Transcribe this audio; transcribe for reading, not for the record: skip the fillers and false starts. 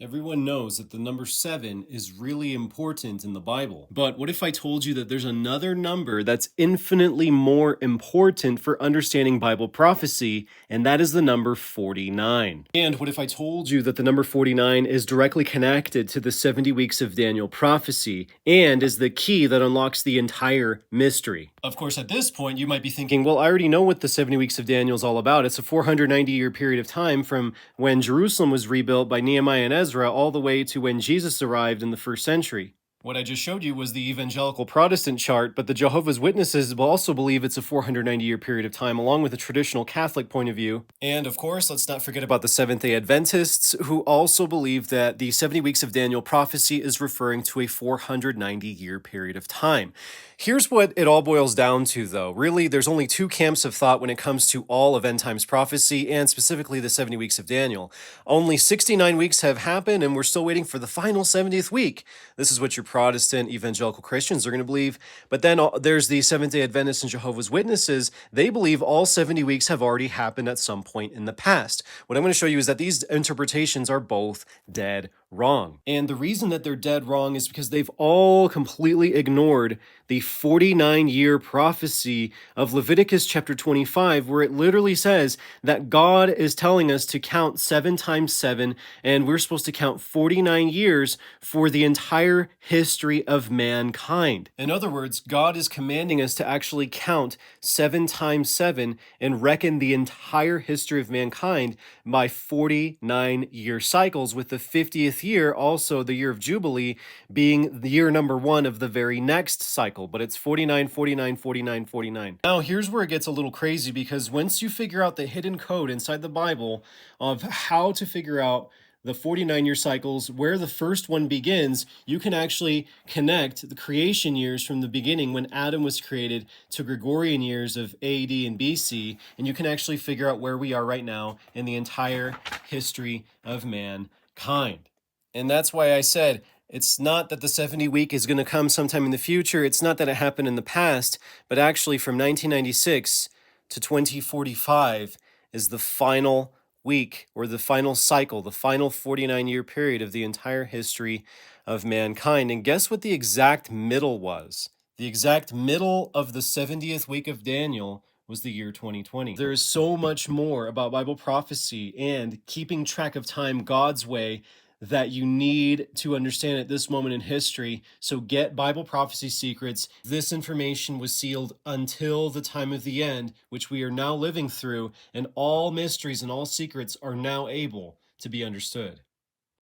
Everyone knows that the number 7 is really important in the Bible. But what if I told you that there's another number that's infinitely more important for understanding Bible prophecy, and that is the number 49? And what if I told you that the number 49 is directly connected to the 70 weeks of Daniel prophecy and is the key that unlocks the entire mystery? Of course, at this point, you might be thinking, well, I already know what the 70 weeks of Daniel is all about. It's a 490-year period of time from when Jerusalem was rebuilt by Nehemiah and Ezra all the way to when Jesus arrived in the first century. What I just showed you was the evangelical Protestant chart, but the Jehovah's Witnesses will also believe it's a 490-year period of time, along with a traditional Catholic point of view. And of course, let's not forget about the Seventh-day Adventists, who also believe that the 70 weeks of Daniel prophecy is referring to a 490-year period of time. Here's what it all boils down to, though. Really, there's only two camps of thought when it comes to all of end times prophecy, and specifically the 70 weeks of Daniel. Only 69 weeks have happened, and we're still waiting for the final 70th week. This is what your Protestant evangelical Christians are going to believe. But then there's the Seventh-day Adventists and Jehovah's Witnesses. They believe all 70 weeks have already happened at some point in the past. What I'm going to show you is that these interpretations are both dead wrong. And the reason that they're dead wrong is because they've all completely ignored the 49-year prophecy of Leviticus chapter 25, where it literally says that God is telling us to count 7 times 7, and we're supposed to count 49 years for the entire history of mankind. In other words, God is commanding us to actually count 7 times 7 and reckon the entire history of mankind by 49-year cycles, with the 50th year, also the year of Jubilee, being the year number 1 of the very next cycle. But it's 49, 49, 49, 49. Now, here's where it gets a little crazy, because once you figure out the hidden code inside the Bible of how to figure out the 49-year cycles, where the first one begins, you can actually connect the creation years from the beginning when Adam was created to Gregorian years of AD and BC, and you can actually figure out where we are right now in the entire history of mankind. And that's why I said, it's not that the 70 week is going to come sometime in the future. It's not that it happened in the past, but actually from 1996 to 2045 is the final week, or the final cycle, the final 49-year period of the entire history of mankind. And guess what the exact middle was? The exact middle of the 70th week of Daniel was the year 2020. There is so much more about Bible prophecy and keeping track of time God's way that you need to understand at this moment in history. So get Bible Prophecy Secrets. This information was sealed until the time of the end, which we are now living through, and all mysteries and all secrets are now able to be understood.